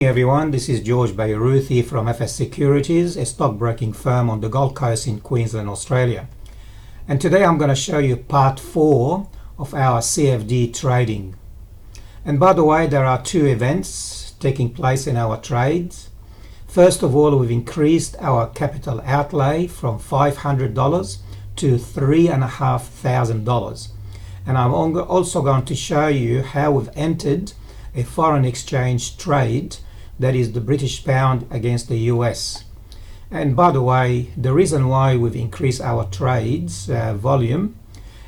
Hey everyone, this is George Bayruthi from FS Securities, a stockbroking firm on the Gold Coast in Queensland, Australia. And today I'm going to show you part 4 of our CFD trading. And by the way, there are two events taking place in our trades. First of all, we've increased our capital outlay from $500 to $3,500. And I'm also going to show you how we've entered a foreign exchange trade, that is the British pound against the US. And by the way, the reason why we've increased our trades volume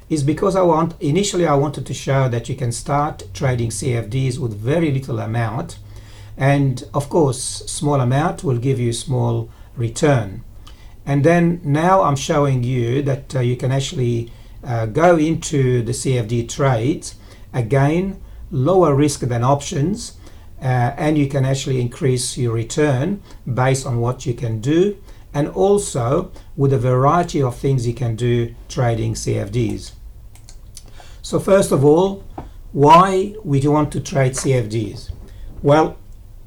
is because initially I wanted to show that you can start trading CFDs with very little amount, and of course small amount will give you small return. And then now I'm showing you that you can actually go into the CFD trades, again lower risk than options, and you can actually increase your return based on what you can do, and also with a variety of things you can do trading CFDs. So first of all, why we do want to trade CFDs? Well,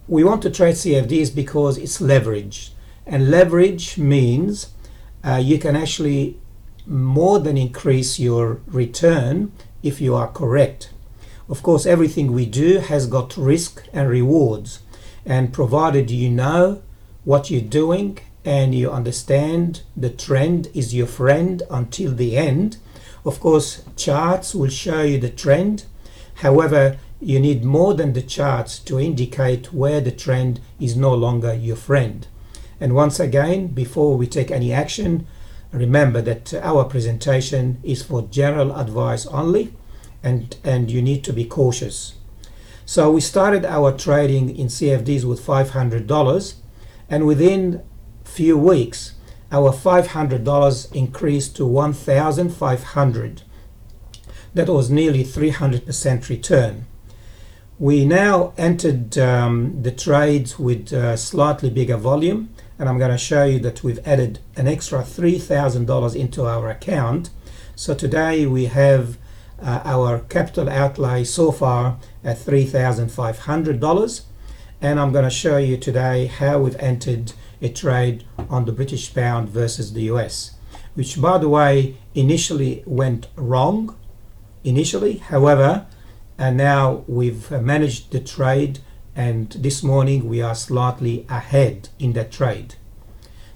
we want to trade CFDs because it's leverage, and leverage means you can actually more than increase your return if you are correct. Of course, everything we do has got risk and rewards, and provided you know what you're doing and you understand the trend is your friend until the end. Of course, charts will show you the trend. However, you need more than the charts to indicate where the trend is no longer your friend. And once again, before we take any action, remember that our presentation is for general advice only, and you need to be cautious. So we started our trading in CFDs with $500, and within few weeks our $500 increased to $1,500. That was nearly 300% return. We now entered the trades with slightly bigger volume, and I'm going to show you that we've added an extra $3,000 into our account. So today we have our capital outlay so far at $3,500, and I'm going to show you today how we've entered a trade on the British pound versus the US, which by the way initially went wrong however, and now we've managed the trade, and this morning we are slightly ahead in that trade.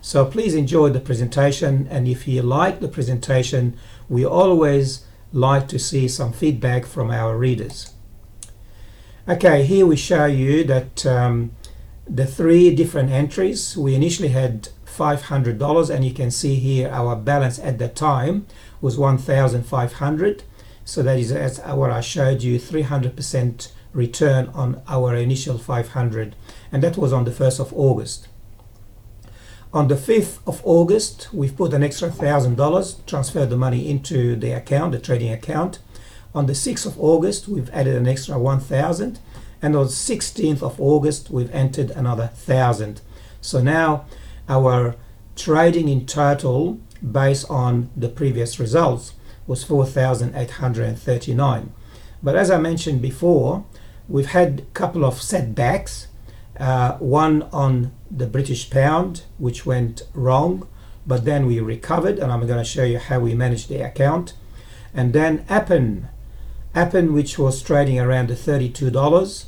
So please enjoy the presentation, and if you like the presentation, we always like to see some feedback from our readers. Okay, here we show you that the three different entries. We initially had $500, and you can see here our balance at that time was $1,500. So that is, as what I showed you, 300% return on our initial 500, and that was on the 1st of August. On the 5th of August, we've put an extra $1,000, transferred the money into the account, the trading account. On the 6th of August, we've added an extra $1,000, and on the 16th of August, we've entered another $1,000. So now our trading in total, based on the previous results, was $4,839. But as I mentioned before, we've had a couple of setbacks. One on the British pound, which went wrong, but then we recovered, and I'm going to show you how we managed the account. And then Appen, which was trading around the $32,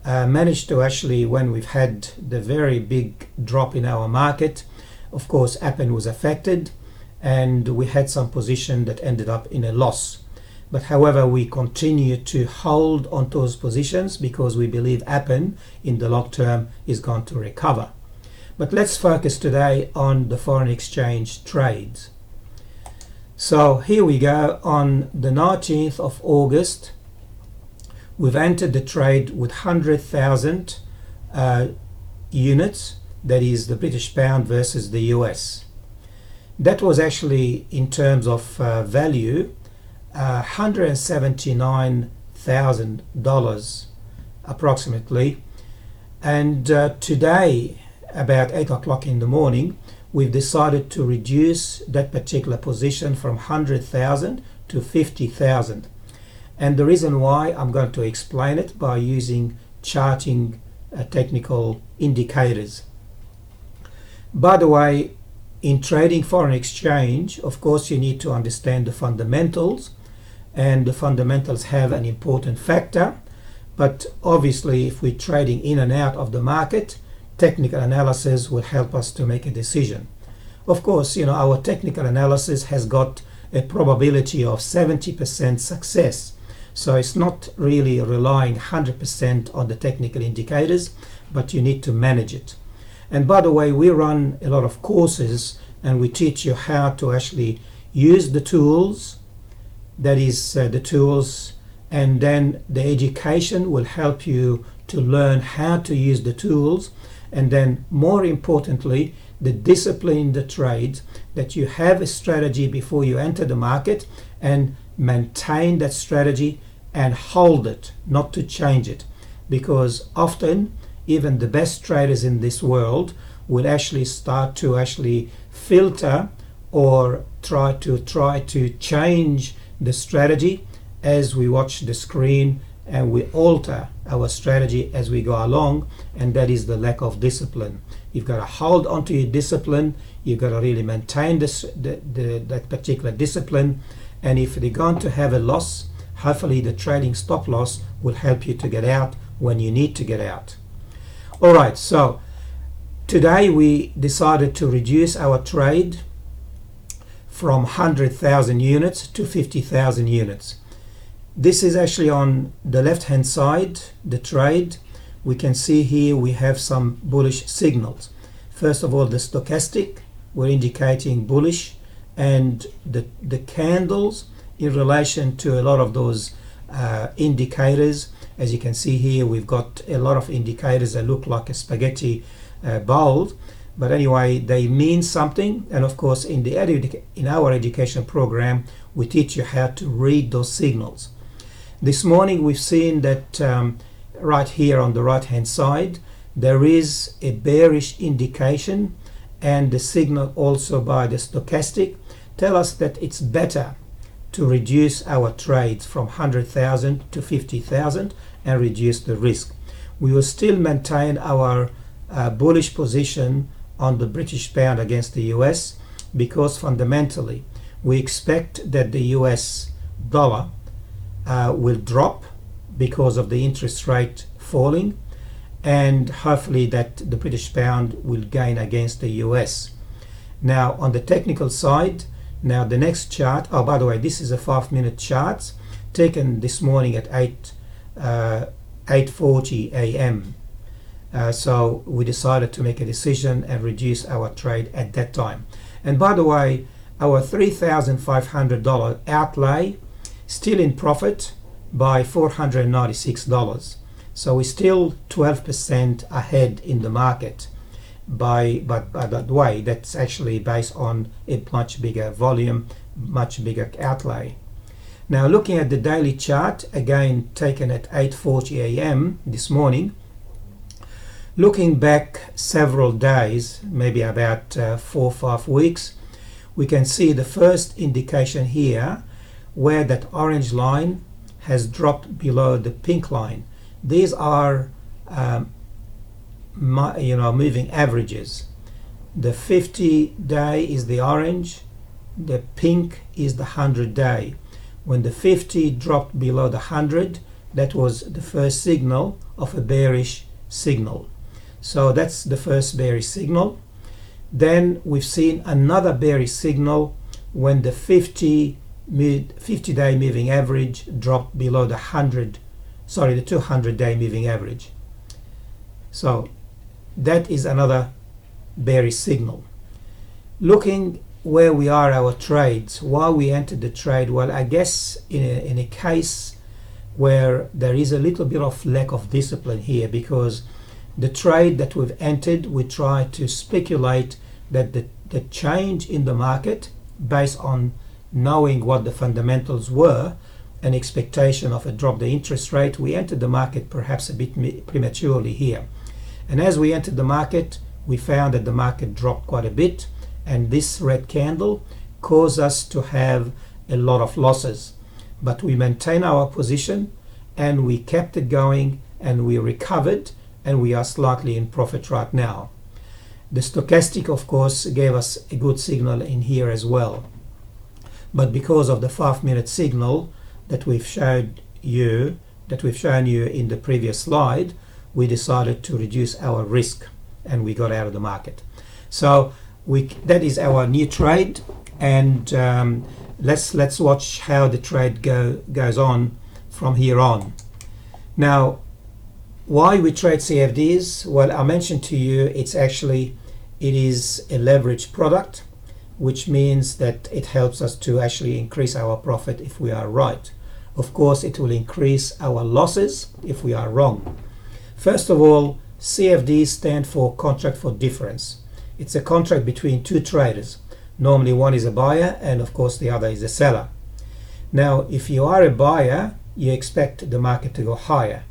managed to actually, when we've had the very big drop in our market, of course Appen was affected, and we had some position that ended up in a loss. But however, we continue to hold on those positions because we believe Appen in the long term is going to recover. But let's focus today on the foreign exchange trades. So here we go. On the 19th of August, we've entered the trade with 100,000 units, that is the British pound versus the US. That was actually, in terms of value, $179,000 approximately. And today, about 8 o'clock in the morning, we've decided to reduce that particular position from 100,000 to 50,000. And the reason why, I'm going to explain it by using charting technical indicators. By the way, in trading foreign exchange, of course, you need to understand the fundamentals, and the fundamentals have an important factor. But obviously, if we're trading in and out of the market, technical analysis will help us to make a decision. Of course, our technical analysis has got a probability of 70% success. So it's not really relying 100% on the technical indicators, but you need to manage it. And by the way, we run a lot of courses and we teach you how to actually use the tools, that is the tools, and then the education will help you to learn how to use the tools, and then more importantly, the discipline in the trade, that you have a strategy before you enter the market and maintain that strategy and hold it, not to change it, because often even the best traders in this world will actually start to filter or try to change the strategy as we watch the screen, and we alter our strategy as we go along, and that is the lack of discipline. You've got to hold on to your discipline. You've got to really maintain that particular discipline, and if they're going to have a loss, hopefully the trading stop loss will help you to get out when you need to get out. All right, so today we decided to reduce our trade from 100,000 units to 50,000 units. This is actually on the left hand side, the trade. We can see here we have some bullish signals. First of all, the stochastic, we're indicating bullish, and the candles in relation to a lot of those indicators. As you can see here, we've got a lot of indicators that look like a spaghetti bowl, but anyway, they mean something. And of course, in our education program, we teach you how to read those signals. This morning, we've seen that right here on the right hand side, there is a bearish indication, and the signal also by the stochastic tell us that it's better to reduce our trades from 100,000 to 50,000 and reduce the risk. We will still maintain our bullish position on the British pound against the US, because fundamentally we expect that the US dollar will drop because of the interest rate falling, and hopefully that the British pound will gain against the US. Now on the technical side, now the next chart, oh by the way, this is a 5-minute chart taken this morning at 8:40 a.m. So we decided to make a decision and reduce our trade at that time. And by the way, our $3,500 outlay still in profit by $496. So we're still 12% ahead in the market. But by that way, that's actually based on a much bigger volume, much bigger outlay. Now looking at the daily chart, again taken at 8:40 a.m. this morning, looking back several days, maybe about 4 or 5 weeks, we can see the first indication here where that orange line has dropped below the pink line. These are moving averages. The 50-day is the orange, the pink is the 100-day. When the 50 dropped below the 100, that was the first signal of a bearish signal. So that's the first bearish signal. Then we've seen another bearish signal when the 50-day moving average dropped below the 200-day moving average. So that is another bearish signal. Looking where we are, our trades, why we entered the trade, well, I guess in a case where there is a little bit of lack of discipline here, because the trade that we've entered, we try to speculate that the change in the market based on knowing what the fundamentals were, an expectation of a drop in the interest rate, we entered the market perhaps a bit prematurely here. And as we entered the market, we found that the market dropped quite a bit, and this red candle caused us to have a lot of losses. But we maintained our position and we kept it going, and we recovered, and we are slightly in profit right now. The stochastic, of course, gave us a good signal in here as well. But because of the 5-minute signal that we've shown you in the previous slide, we decided to reduce our risk and we got out of the market. So that is our new trade, and let's watch how the trade goes on from here on. Now, why we trade CFDs? Well, I mentioned to you it is a leverage product, which means that it helps us to actually increase our profit if we are right. Of course, it will increase our losses if we are wrong. First of all, CFDs stand for contract for difference. It's a contract between two traders. Normally one is a buyer and of course the other is a seller. Now, if you are a buyer, you expect the market to go higher.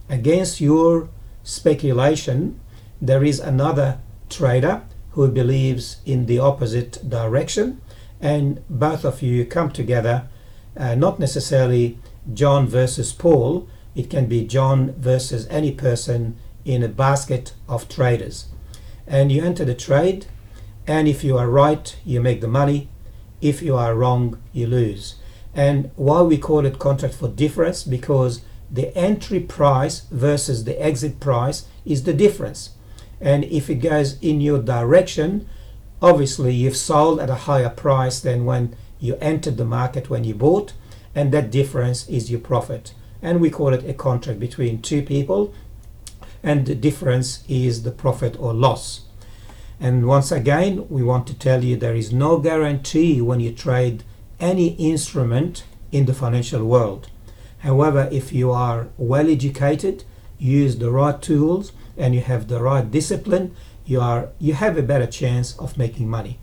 Against your speculation, there is another trader who believes in the opposite direction, and both of you come together, not necessarily John versus Paul. It can be John versus any person in a basket of traders, and you enter the trade, and if you are right, you make the money. If you are wrong, you lose. And why we call it contract for difference? Because the entry price versus the exit price is the difference. And if it goes in your direction, obviously you've sold at a higher price than when you entered the market when you bought, and that difference is your profit. And we call it a contract between two people, and the difference is the profit or loss. And once again, we want to tell you there is no guarantee when you trade any instrument in the financial world. However, if you are well educated, use the right tools, and you have the right discipline, you have a better chance of making money.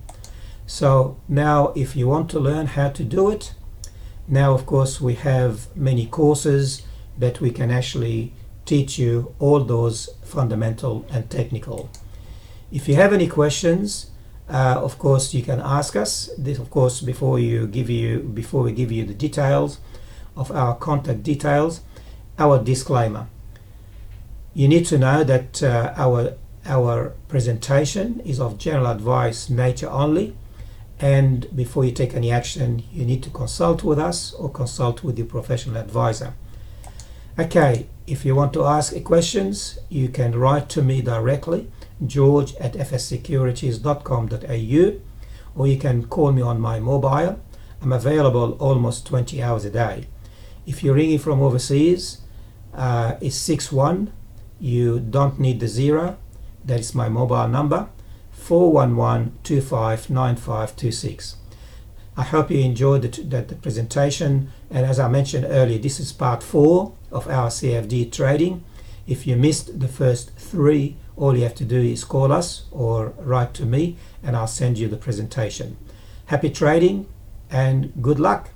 So now, if you want to learn how to do it, now of course we have many courses that we can actually teach you all those fundamental and technical. If you have any questions, of course you can ask us. This, of course, before we give you the details of our contact details, our disclaimer. You need to know that our presentation is of general advice nature only, and before you take any action, you need to consult with us or consult with your professional advisor. Okay, if you want to ask questions, you can write to me directly, george@fssecurities.com.au, or you can call me on my mobile. I'm available almost 20 hours a day. If you're ringing from overseas, it's 61. You don't need the 0. That is my mobile number, 411-259526. I hope you enjoyed the presentation, and as I mentioned earlier, this is part 4 of our CFD trading. If you missed the first 3, all you have to do is call us or write to me, and I'll send you the presentation. Happy trading and good luck.